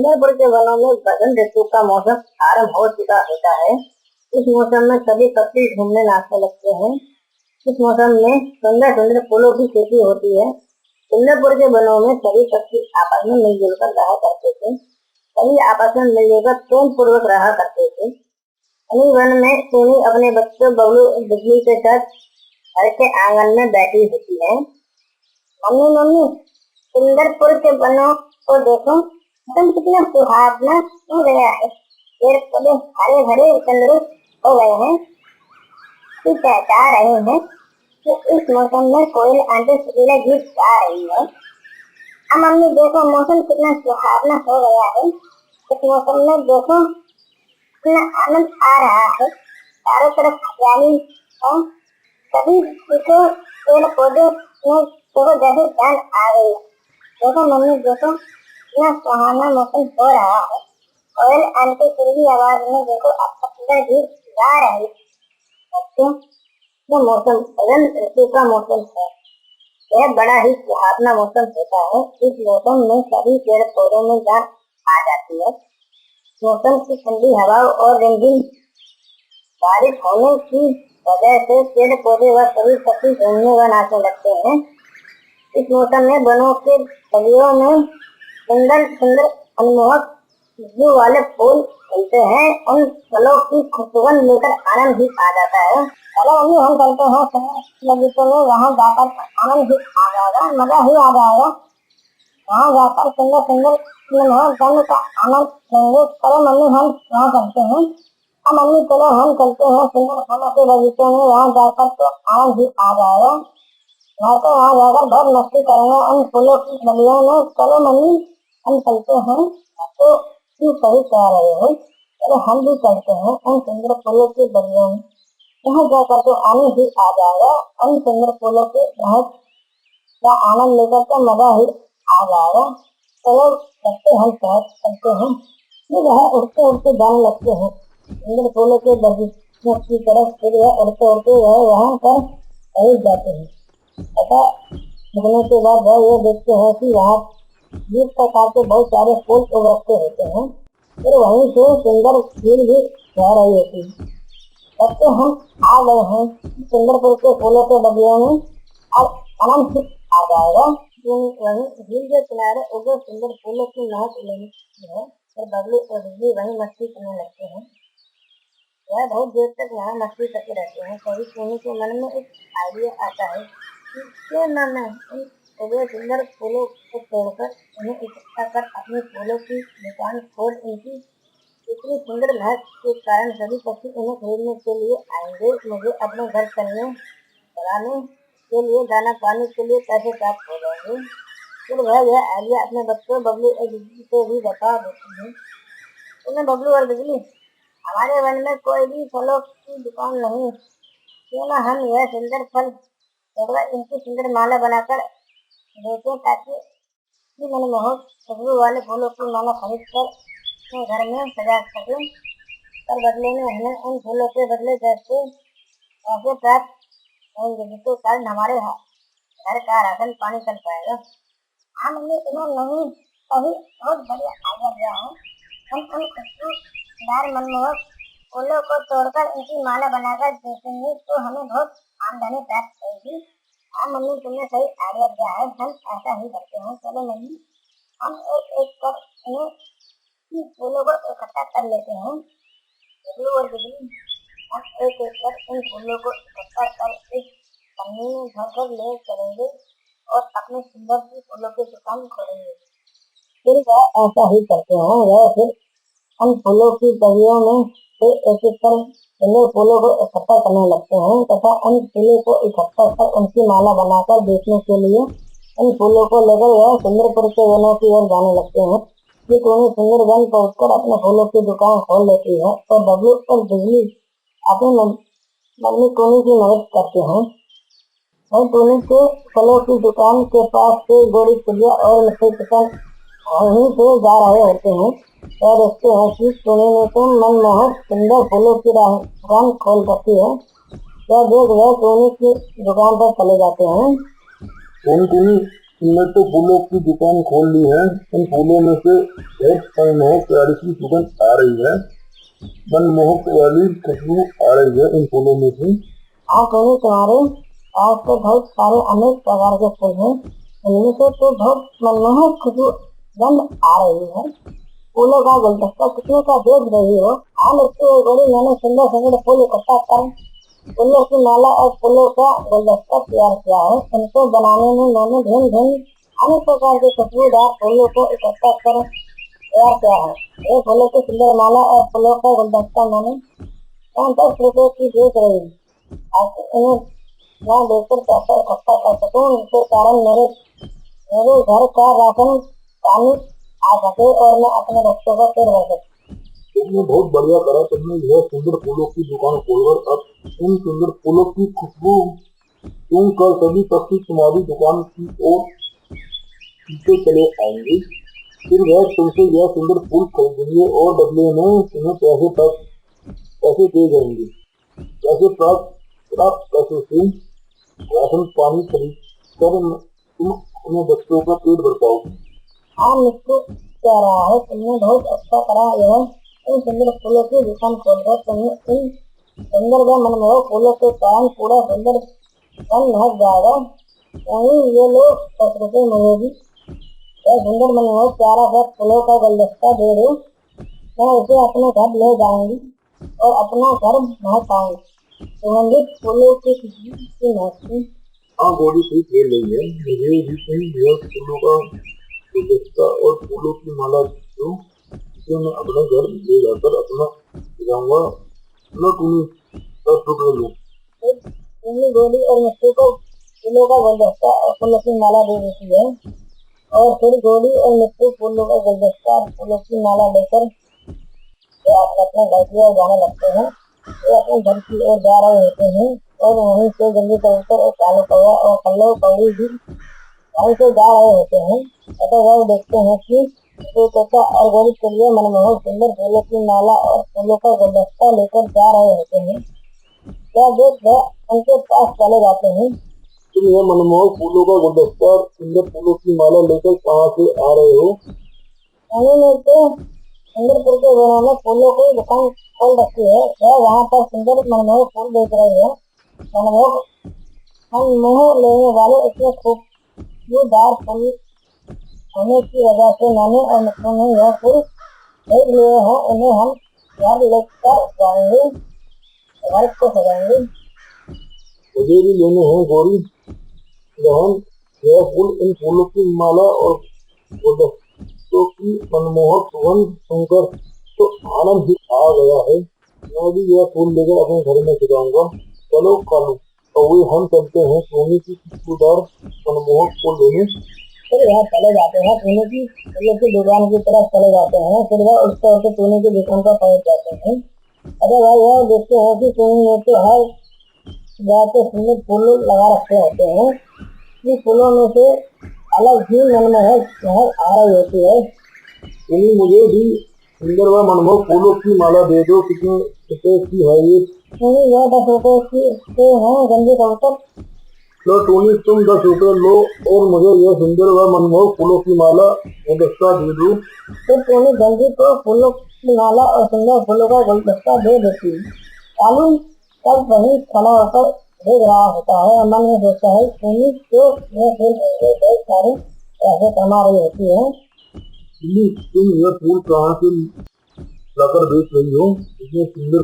सुंदरपुर के वनों में बसंत ऋतु का मौसम आरंभ हो चुका होता है। इस मौसम में सभी पक्षी घूमने नाचने लगते हैं। इस मौसम में सुंदर सुंदर फूलों की खेती होती है। सुंदरपुर के वनों में सभी पक्षी आपस में मिलजुल कर रहा करते थे। सभी आपस में मिलजुल कर प्रेम पूर्वक रहा करते थे। उन्हीं वन में टूनी अपने बच्चों बबलू और बिजली के साथ घर के आंगन में बैठी होती है। मम्मी मम्मी, सुंदरपुर के वनों को देखो, एकदम कितना सुहावना हो गया है। पेड़ पौधे हरे भरे तंदुरुस्त हो गए हैं। तू कहता रहे हैं कि इस मौसम में कोयल आंटी सुरीला गीत गा रही है। अब मम्मी देखो, मौसम कितना सुहावना हो गया है। इस मौसम में देखो कितना आनंद आ रहा है। चारों तरफ हरियाली है। सभी देखो पेड़ पौधे में देखो जैसे जान आ गई है। देखो मम्मी देखो कितना सुहाना मौसम हो रहा है। कोयल आंटी सुरीली आवाज में देखो आपका सुंदर गीत गा रही है। बच्चों, ये मौसम बसंत ऋतु का मौसम है। यह बड़ा ही सुहावना मौसम होता है। इस मौसम में सभी पेड़ पौधों में जान आ जाती है। मौसम की ठंडी हवाओं और रंगीन बारिश होने की वजह से पेड़ पौधे व सभी पक्षी घूमने व नाचने लगते हैं। इस मौसम में वनों के बगियों में सुंदर सुंदर मनमोहक खुशबू वाले फूल खिलते हैं। उन फलों की सुगंध लेकर आनंद ही आ जाता है। चलो अभी हम चलते हैं बगीचे में, वहाँ जाकर आनंद ही आ जाएगा, मजा ही आ जाएगा। वहाँ जाकर सुंदर सुंदर गंध का आनंद लेंगे। चलो मम्मी हम वहाँ चलते हैं। अब मम्मी चलो हम चलते हैं सुंदर फलों के बगीचे में, वहाँ जाकर तो आनंद ही आ जाएगा। मैं तो वहाँ जाकर बहुत मस्ती करूंगा उन फूलों की गलियों में। चलो मम्मी हम चलते हैं। तो तुम सही कह रहे हो, चलो हम भी चलते हैं उन सुंदर फूलों की गलियों में। वहाँ जाकर तो आनंद ही आ जाएगा। उन सुंदर फूलों के महक का आनंद लेकर तो मजा ही आ जाएगा। चलो चलते हम चलते हैं। ये वह उड़ते उड़ते जाने लगते हैं सुंदर फूलों के बगीचे की तरफ। फिर वह उड़ते उड़ते वह वहाँ पर पहुँच जाते हैं। ऐसा उड़ने के बाद वह ये देखते हैं कि वहाँ विभिन्न प्रकार के बहुत सारे फूल उग रखे होते हैं। फिर वहीं से सुंदर झील भी बह रही होती है। तब तो हम आ गए हैं सुंदरपुर के फूलों के बगियों में। अब आनंद आ जाएगा। वहीं झील के किनारे उगे सुंदर फूलों की महक लेनी है। फिर बबलू और बिजली वहीं मस्ती करने लगते हैं। वह बहुत देर तक वहाँ मस्ती करते रहते हैं। कभी सोनी के मन में एक आइडिया आता है कि क्यों न मैं उन उगे सुंदर फूलों को तोड़कर उन्हें इकट्ठा कर अपनी फूलों की दुकान खोल उनकी इतनी सुंदर महक के कारण सभी पक्षी उन्हें खरीदने के लिए आएंगे। मुझे अपने घर चलाने के लिए दाना पानी के लिए पैसे प्राप्त हो जाएंगे। फिर वह यह आइडिया अपने बच्चों बबलू और बिजली को भी बता देती है। तुम्हें बबलू और बिजली, हमारे वन में कोई भी फलों की दुकान नहीं, क्यों ना हम यह सुंदर फल तोड़कर इनकी सुंदर माला बनाकर बेचें, ताकि मनमोहक खुशबू वाले फूलों की माला खरीद कर अपने घर में सजा सकें। पर बदले में हमें उन फूलों के बदले पैसे प्राप्त होंगे, जिसके कारण हमारे घर का राशन पानी चल पाएगा। हाँ मम्मी, तुम्हें नहीं कभी बहुत बढ़िया आइडिया दिया है। हम उन खुशबूदार मनमोहक फूलों को तोड़कर उनकी माला बनाकर बेचेंगे तो हमें बहुत आमदनी प्राप्त होगी। हाँ मम्मी, तुमने सही आइडिया दिया है, हम ऐसा ही करते हैं। चलो मम्मी, हम एक एक कर इन्हें फूलों को इकट्ठा कर लेते हैं। बबलू और बिजली, हम एक एक कर इन फूलों को इकट्ठा कर एक पन्नी में भरकर ले चलेंगे और अपने सुंदर सी फूलों की दुकान खोलेंगे। फिर वह ऐसा ही करते हैं। वह फिर उन फूलों की गलियों में से एक एक कर सुंदर फूलों को इकट्ठा करने लगते हैं तथा उन फूलों को इकट्ठा कर उनकी माला बनाकर बेचने के लिए उन फूलों को लेकर वह सुंदरपुर के वनों की ओर जाने लगते हैं। फिर टूनी सुंदर वन पहुंचकर अपने फूलों की दुकान खोल लेती है और बबलू और बिजली अपनी मम्मी टूनी की मदद करते हैं। और टूनी के फलों की दुकान के पास से गोरी चिड़िया और मछली पसंद वहीं से जा रहे होते हैं। वह देखते हैं कि टूनी ने तो मनमोहक सुंदर फूलों की दुकान खोल रखी है। वह देख वह टूनी की दुकान पर चले जाते हैं। टूनी, इनने तो फूलों की दुकान खोल ली है। इन फूलों में से एक मनमोहक प्यारी सी सुगंध आ रही है। मनमोहक वाली खुशबू आ रही है इन फूलों में से। हाँ टोनी, तुम्हारे पास तो बहुत सारे अनेक प्रकार के फूल हैं। इनमें से तो बहुत मनमोहक खुशबू आ रही है। फूलों का गुलदस्ता कितने का देख रही हो? हाँ मिट्टी और गोली, मैंने सुंदर सुंदर फूल इकट्ठा कर फूलों की माला और फूलों का गुलदस्ता तैयार किया है। इनको बनाने में मैंने भिन्न भिन्न अनेक प्रकार के खुशबूदार फूलों को इकट्ठा कर तैयार किया है। ये फूलों की सुंदर माला और फूलों का गुलदस्ता मैंने 10 रुपए की बेच रही हूँ। ताकि इन्हें मैं बेचकर पैसा इकट्ठा कर सकूँ, जिसके कारण मेरे घर का राशन पानी आ सके और मैं अपने बच्चों का पेट भर सकूँ। तुमने बहुत बढ़िया करा। तुमने यह सुंदर फूलों की दुकान खोलकर अब इन सुंदर फूलों की खुशबू सुनकर सभी पक्षी तुम्हारी दुकान की ओर पीछे चले आएंगे। फिर वह तुमसे यह सुंदर फूल खरीदेंगे और बदले में तुम्हें पैसे दे जाएंगे। पैसे प्राप्त पैसे से राशन पानी खरीद कर तुम अपने बच्चों का पेट भर पाओगे। हाँ मिट्टू कह रहा है, तुमने बहुत अच्छा करा यह इन सुंदर फूलों की दुकान खोलकर। तुमने इन सुंदर व मनमोहक फूलों के कारण पूरा सुंदर वन महक जाएगा। वहीं ये लो 10 रुपए मिलेगी। यह सुंदर मनमोहक प्यारा सा फूलों का गुलदस्ता दे दो। मैं उसे अपने घर ले जाऊंगी और अपना घर महकाऊंगी। सुगंधित फूलों की खुशबू की महक। हाँ गोली ठीक ले रही है। मुझे भी तुम यह फूलों का गुलदस्ता और फूलों की माला दो, जिसे मैं अपने घर ले जाकर अपना सजाऊंगा। लो तुम्हें 10 रुपए लो। तुमने गोली और मिट्टी को फूलों का गुलदस्ता और फूलों की माला दे देती है, और फिर गोली और मिट्टी फूलों का गुलदस्ता और फूलों की माला लेकर वे अपने घर की ओर जाने लगते हैं। वे अपने घर की ओर जा रहे होते हैं और वहीं से जल्दी कबूतर और काले कौवा और कल्लो कौड़ी भी वहीं से जा रहे होते हैं। अतः वह देखते हैं कि मिट्टू तोता और गोली के लिए मनमोहक सुंदर फूलों की माला और फूलों का गुलदस्ता लेकर जा रहे होते हैं। यह देख वह उनके पास चले जाते हैं। तुम यह मनमोहक फूलों का गुलदस्ता और सुंदर फूलों की माला लेकर कहाँ से आ रहे हो? उन्होंने तो सुंदरपुर के वनों में फूलों की दुकान खोल रखी है। वह वहाँ पर सुंदर मनमोहक फूल बेच रही है। मनमोहक मन मोह लेने वाले इतने खूबसूरत फूल होने की वजह से मैंने और मित्रों ने यह फूल खरीद लिए हैं। उन्हें हम घर लेकर जाएंगे, घर को सजाएंगे। मुझे भी लेने हैं गौरी बहन यह फूल। इन फूलों की माला और गुलदस्तों की मनमोहक सुगंध सुनकर तो आनंद ही आ गया है। मैं भी यह फूल लेकर अपने घर में सजाऊंगा। चलो कालू कौवे, हम चलते हैं सोने की खुशबूदार मनमोहक फूल लेने। फिर वह चले जाते हैं सोने की फूलों की दुकान की तरफ चले जाते हैं। फिर वह उड़ते उड़ते सोने की दुकान पर पहुंच जाते हैं। अरे भाई, यह देखते हैं कि सोने में तो हर बहुत सुंदर फूल लगा रखे होते हैं। इन फूलों में से अलग ही मनमोहक महक आ रही होती है। इन्हीं मुझे भी सुंदर व मनमोहक फूलों की माला दे दो। कितने रुपए की है ये? यह 10 रुपए की हैं गंदे कबूतर। लो टोनी, तुम 10 रुपए लो और मुझे यह सुंदर व मनमोहक फूलों की माला गुलदस्ता दे दो। फिर टोनी जल्दी को फूलों की माला और सुंदर फूलों का गुलदस्ता दे देती है। कालू तब वहीं खड़ा होकर देख रहा होता है और मन में सोचता है, टोनी तो यह फूल बहुत सारे पैसे कमा रही होती है। तुम यह फूल कहाँ से लाकर बेच रही हो? इतने सुंदर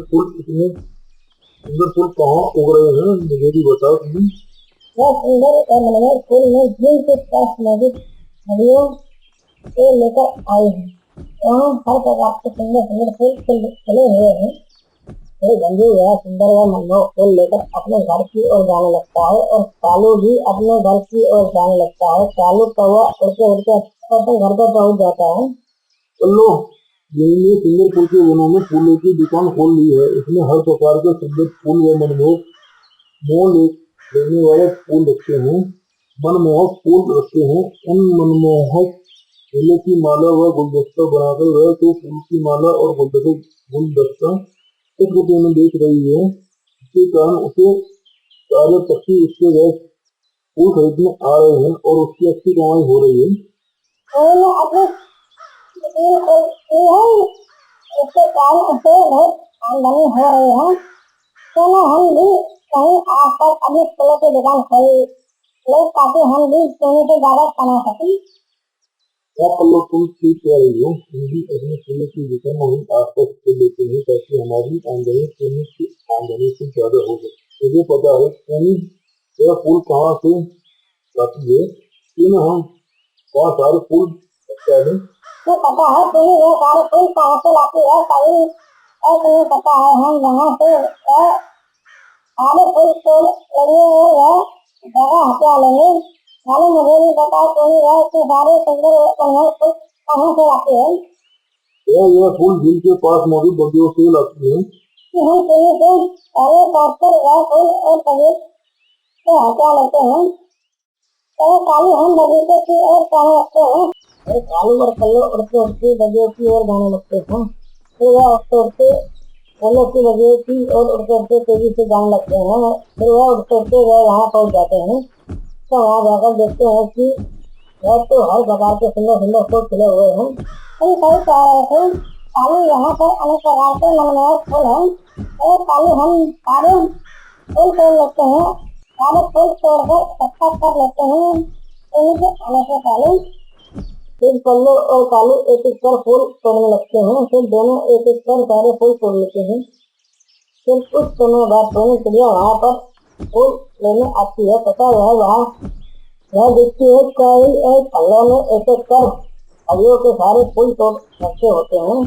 फूल कहाँ उग रहे हैं? मुझे भी बताओ तुम। वह सुंदर और मनमोहक फूल में झील के पास मौजूद नदियों से लेकर आई है। वहाँ हर प्रकार के सुंदर सुंदर फूल खिले हुए हैं। फिर गंजू यह सुंदर व मनमोहक फूल लेकर अपने घर की ओर जाने लगता है और कालू भी अपने घर की ओर जाने लगता है। कालू कौवा उड़ते उड़ते अपने घर पर पहुंच जाता है। चलो, यही सुंदर फूल के वनों में फूलों की दुकान खोल ली है। इसमें हर प्रकार के सुंदर फूल व मनमोहक मोह लेने वाले फूल रखते हैं। मनमोहक फूल रखते हैं। उन मनमोहक फूलों की माला व गुलदस्ता बनाकर वह तो फूल की माला और गुलदस्ता 10 रुपए में बेच रही है। इसके कारण उसे सारे पक्षी उसके वह फूल खरीदने आ रहे हैं और उसकी अच्छी कमाई हो रही है। उन्होंने अपनी दुकान खोली है, इसके कारण उसे बहुत आमदनी हो रही है। क्यों न हम भी कहीं आसपास अपनी फूलों की दुकान खोल ले, ताकि हम भी सोने से ज्यादा कमा सकें। क्या पल्लव तुम ठीक कह रही हो, हम भी अपने फूलों की दुकान वहीं आसपास खोल लेते हैं ताकि हमारी आमदनी सोने की आमदनी से ज्यादा हो सके। मुझे पता है सोनी यह फूल कहाँ से लाती है, क्यों न हम वहाँ सारे फूल लगता है। मुझे पता है तुम्हें वो सारे फूल कहाँ से लाती है, कभी और तुम्हें पता है हम यहाँ से सारे फूल तोड़ लेंगे और वह जगह हटा लेंगे। मालूम मुझे भी पता है तुम्हें वह इतने सारे सुंदर कमल फूल कहाँ से लाती है। यह फूल झील के पास मौजूद बगियों से लाती है। हम तुम्हें से पहले काटकर वह फूल और बगीचे से हटा लेते हैं, तो काली हम बगीचे की ओर जाने लगते हैं। और कालू और कल्लू उड़ते उड़ते बगियों की ओर जाने लगते हैं। फिर वह उड़ते उड़ते फूलों की बगियों की ओर उड़ते उड़ते तेजी से जाने लगते हैं। फिर वह उड़ते उड़ते वह वहाँ पहुँच जाते हैं। तो वहाँ जाकर देखते हैं कि वह तो हर प्रकार के सुंदर सुंदर फूल खिले हुए हैं। हम सही कह रहे थे, कालू यहाँ पर अनेक प्रकार के मनमोहक फूल हैं। और कालू हम सारे फूल तोड़ लेते हैं, सारे फूल तोड़कर इकट्ठा कर लेते हैं कहीं से आने से पहले। फिर कल्लू और कालू एक एक कर फूल तोड़ने लगते हैं। फिर दोनों एक एक कर सारे फूल तोड़ लेते हैं। फिर कुछ समय बाद सोनी चिड़िया वहाँ पर फूल लेने आती है तथा वह देखती है कि और कल्लू ने एक एक कर बगियों के सारे फूल तोड़ रखे होते हैं।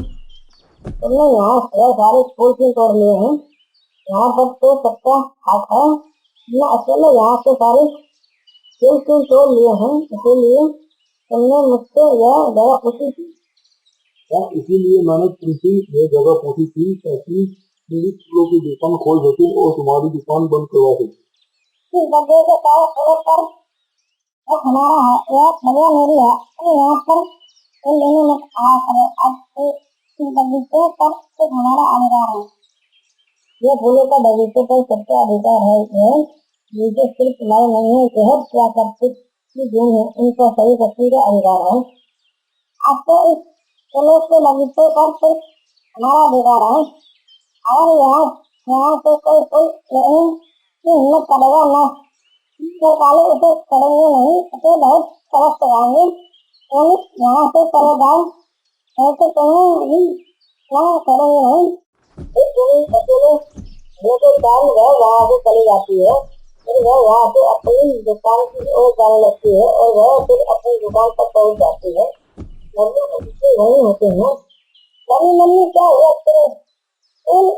तुमने यहाँ से सारे फूल क्यों तोड़ लिए हैं? यहाँ पर तो सबका हाथ है। मैं अकेले यहाँ से सारे फूल क्यों तोड़ लिए हैं? इसीलिए तुमने मुझसे यह जगह पूछी थी। इसीलिए मैंने तुमसे यह जगह पूछी थी ताकि तुम भी फूलों की दुकान खोल सके और तुम्हारी दुकान बंद करवा सके। इस बगिये के चारों फूलों पर यह हमारा है, यह बगिया मेरी है। तुम यहाँ पर फूल लेने मत आया करो। अब से इस बगीचे पर सिर्फ हमारा अधिकार है। ये फूलों का बगीचे पर सबका अधिकार है। ये सिर्फ तुम्हारे नहीं है, बहुत प्राकृतिक की गुण है, इनका सभी शक्ति का अधिकार है। आपको इस फूलों के बगीचे पर सिर्फ हमारा अधिकार है। अगर यहाँ यहाँ से कोई फूल लेने की हिम्मत करेगा न, तो काले उसे करेंगे नहीं, उसे बहुत सबक सिखाएंगे। यहाँ से चले जाओ, नहीं तो तुम्हें भी ना करेंगे नहीं। अकेले लेके चाल वह वहाँ से चली जाती है। फिर वह वहाँ से अपनी दुकान की ओर जाने लगती है और वह फिर अपनी दुकान तक पहुँच जाती है। मम्मी उससे वहीं होते हैं। मम्मी क्या हुआ तेरे फूल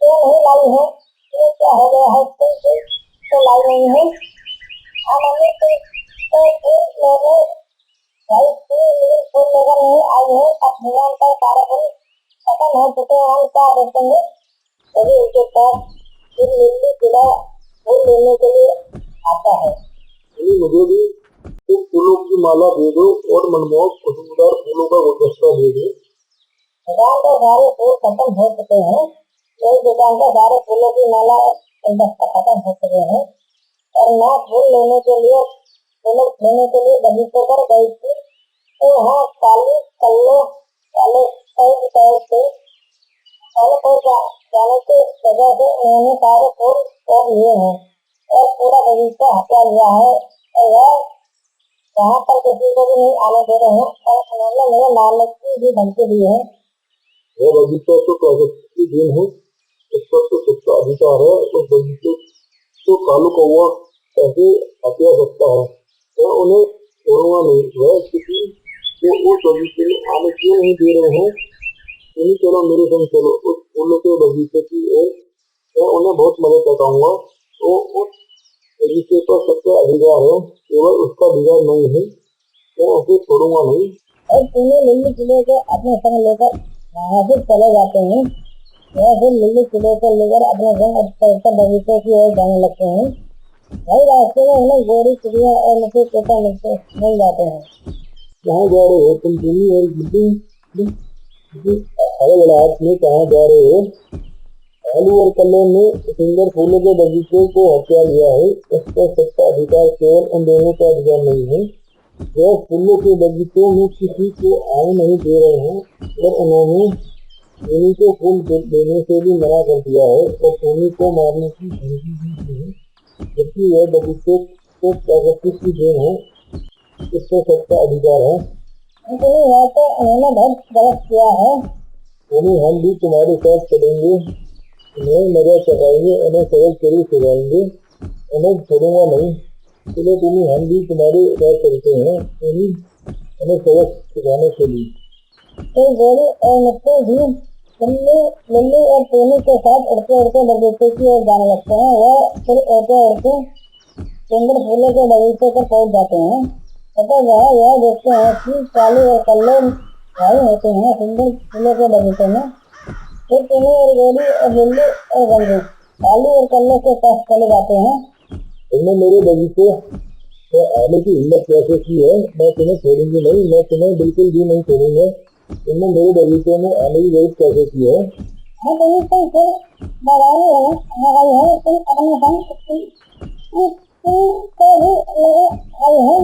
क्यों नहीं लाई है? तुझे क्या हो गया है? तुम तो लाई नहीं है? हाँ मम्मी, तुम तो फूल लेने भाई फूल लेकर नहीं आई है। अब दुकान पर सारे फूल खत्म हो चुके हैं, हम क्या बेचेंगे? तभी उनके पास फिर नीली चिड़ा फूल लेने के लिए आता है। मुझे भी तुम फूलों की माला दे दो और मनमोहक खुशबूदार फूलों का गुलदस्ता दे दो। दुकान के सारे फूल खत्म हो चुके हैं। एक दुकान के सारे फूलों की माला और गुलदस्ता खत्म हो चुके हैं और मैं फूल लेने के लिए बगीचे पर गई थी, तो वहाँ काली कल्लू वाले जाने की वजह से उन्होंने सारे फूल तोड़ लिए हैं और पूरा बगीचा हटा लिया है। और वह वहाँ पर किसी को भी नहीं आने दे रहे हैं और उन्होंने मुझे मारने की भी धमकी दी है। यह बगीचा तो प्रकृति की देन है, इस पर तो सबका अधिकार है। उस बगीचे तो कालू कौवा कैसे हत्या सकता है? मैं उन्हें छोड़ूंगा नहीं। वह किसी को उस बगीचे में आने क्यों नहीं दे रहे हैं? तुम चलो मेरे संग चलो उस फूलों के बगीचे की ओर। मैं उन्हें बहुत मदद बताऊंगा। तो उस बगीचे पर सबका अधिकार है, केवल उसका अधिकार नहीं है। मैं उसे छोड़ूंगा नहीं। और तीनों लिल्ली चिड़िया को अपने संग लेकर वहाँ से चले जाते हैं। वह फिर लिल्ली चिड़िया को लेकर अपने संग बगीचे की ओर जाने लगते हैं। वही रास्ते में उन्हें गोरी चिड़िया और मुझे तोता मिल जाते हैं। कहाँ जा रहे हो तुम? भूमि और बिल्ली अरे बड़ा में कहाँ जा रहे हो? कालू और कल्लो ने सुंदर फूलों के बगीचे को हत्या लिया है। इसका सत्ता अधिकार केवल उन दोनों का अधिकार नहीं है। वह फूलों के बगीचों में किसी को आने नहीं दे रहे हैं और उन्होंने टोनी को फूल देने से भी मना कर दिया है और टोनी को मारने की धमकी भी दी है, जबकि यह बगीचे को प्रकृति की देन है। इसका सत्ता अधिकार है। यह तो उन्होंने बहुत गलत किया है। टोनी, हम भी तुम्हारे साथ चलेंगे, उन्हें मजा चखाएंगे, उन्हें सबक जरूर सिखाएंगे, उन्हें छोड़ूंगा नहीं। चलो टोनी, हम भी तुम्हारे साथ चलते हैं टोनी, उन्हें सबक सिखाने के लिए। फिर गोली और मिट्टू भी लल्लू और टोनी के साथ उड़ते उड़ते बगीचे की ओर जाने लगते हैं। वह फिर उड़ते उड़ते सुंदर फूलों के बगीचे पर पहुंच जाते हैं तथा वह यह देखते हैं कि कालू और कल्लो भाई होते हैं सुंदर फूलों के बगीचे में। फिर टोनी और गोली और लल्लू और गंगू कालू और कल्लो के पास चले जाते हैं। तुमने मेरे बगीचे में आने की हिम्मत कैसे की है? मैं तुम्हें छोड़ूंगी नहीं, मैं तुम्हें बिल्कुल भी नहीं छोड़ूंगा। तुमने मेरे बगीचे में आने की जरूरत कैसे की है? मैं तुम्हें तुम फिर दबाई है तुम अपने संग तुमको भी आई है,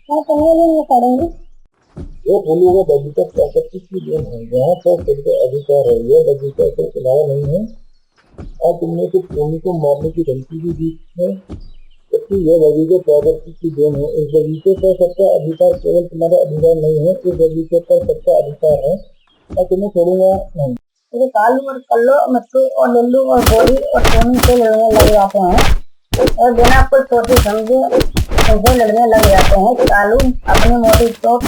मैं तुम्हें भी नहीं छोड़ूंगी। यह फूलों का बगीचा प्रकृति की देन है, यहाँ पर सबका अधिकार है। यह बगीचा सिर्फ तुम्हारा नहीं है और तुमने तो टोनी को मारने की धमकी भी दी है, जबकि यह बगीचा प्रकृति की देन है। इस बगीचे पर सबका अधिकार केवल तुम्हारा अधिकार नहीं है, इस बगीचे पर सबका अधिकार है और तुम्हें छोड़ूंगा नहीं। फिर कालू और कल्लो मिट्टू और लल्लू और गोली और टोनी से लड़ने लग जाते हैं और बिना कुछ सोचे समझे उनसे लड़ने लग जाते हैं। कालू अपनी मोटी चोट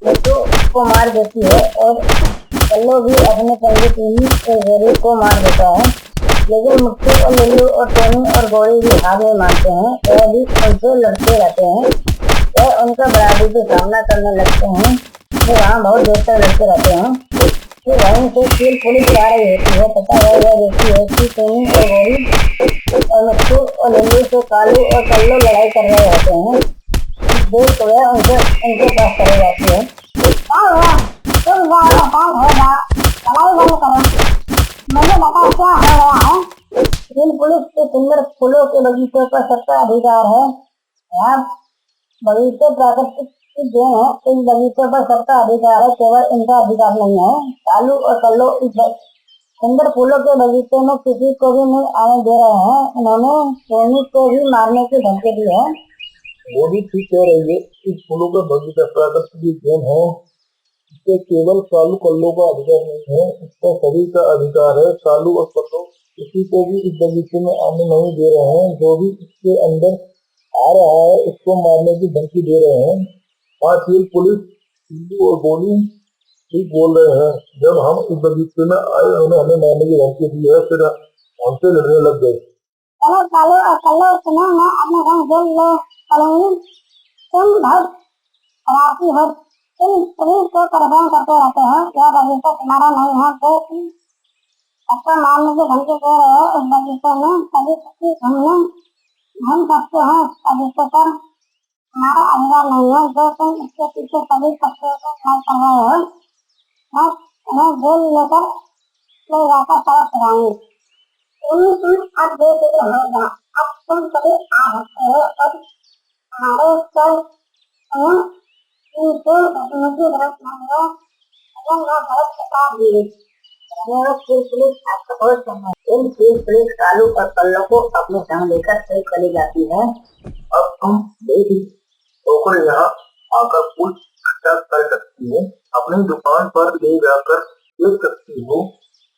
मिट्टू को मार देती है और कल्लो भी अपने पंजे टोनी और गोली को मार देता है, लेकिन मिट्टू और लल्लू और टोनी और गोली भी हार नहीं मानते हैं। वह भी उनसे लड़ते रहते हैं। वह उनका बराबरी से सामना करने लगते हैं। वे वहाँ बहुत देर तक लड़ते रहते हैं। फिर वहीं से फिर पुलिस आ रही होती है तथा वह यह देखती है कि टोनी और गोली और मिट्टू और लल्लू से कालू और कल्लो लड़ाई कर रहे होते हैं। देख तो वह उनके पास चली जाती है। तुम लड़ाई बंद करो, मुझे बताओ क्या हो रहा है। इन पुलिस के सुंदर फूलों के बगीचे पर सबका अधिकार है। यहाँ बगीचे प्राकृतिक की देन है, इस बगीचे पर सबका अधिकार है, केवल इनका अधिकार नहीं है। कालू और कल्लो इस सुंदर फूलों के बगीचे में किसी को भी नहीं आने दे रहे हैं। उन्होंने टोनी को भी मारने की धमकी दी है। वो भी ठीक कह रही है। इस फूलों का बगीचा प्रकृति की देन है, इससे केवल कालू कल्लो का अधिकार नहीं है, इसका सभी का अधिकार है। कालू और कल्लो किसी को भी इस बगीचे में आने नहीं दे रहे हैं। जो भी इसके अंदर आ रहा है उसको मारने की धमकी दे रहे हैं। आज फिर पुलिस लल्लू और गोली ठीक बोल रहे हैं। जब हम इस बगीचे में आए उन्होंने हमें मारने की धमकी दी है, फिर हमसे लड़ने लग गए। चलो कालू और कल्लो, तुम्हें मैं अपने संग जेल ले चलूंगी। तुम बहुत शरारती हो, तुम सभी को परेशान करते रहते हो। यह बगीचा तुम्हारा नहीं है तो तुम सबको मारने की धमकी दे रहे हो। इस बगीचे में सभी पक्षी घूम सकते हैं। इस बगीचे पर तुम्हारा अधिकार नहीं है, जो तुम इसके पीछे सभी पक्षियों को मार कर रहे हो। मैं तुम्हें जेल लेकर ले जाकर सबक सिखाऊंगी। तुम अब बेफिक्र हो जाओ, अब तुम सभी आ सकते हो और हमारे चल इनसे मुझे बहुत मांगो अगर मैं बहुत सिखा दी। पुलिस आपका बहुत समय इन पुलिस कालू और कल्लो को अपने संग लेकर फिर चली जाती है। अब तुम एक होकर यहाँ आकर कुछ खर्चा कर सकती हो, अपनी दुकान पर ले जाकर बेच सकती हो।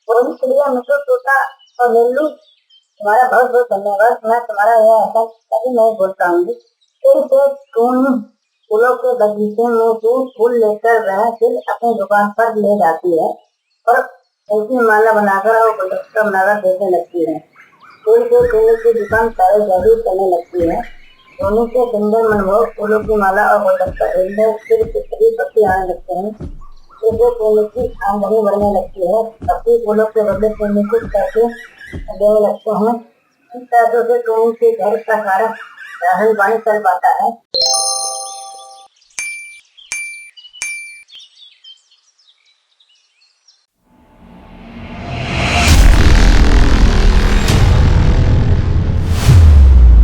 मिट्टू, तोता और लल्लू, तुम्हारा बहुत बहुत धन्यवाद। मैं तुम्हारा यह असर कभी नहीं भूल पाऊंगी। फिर से टोनी फूलों के बगीचे में से फूल लेकर वह फिर अपनी दुकान पर ले जाती है और उसकी माला बनाकर और गुलदस्ता बनाकर बेचने लगती है। फूल के टोनी की दुकान सारे जादू करने लगती है। टोनी के सुंदर मनमोहक फूलों की माला और गुलदस्ता खरीदने फिर सभी पक्षी आने लगते हैं। इससे टोनी की आमदनी बढ़ने लगती है। पक्षी फूलों के बदले टोनी को पैसे देने लगते हैं। इन पैसों से टोनी के घर का सारा राशन पानी चल पाता है।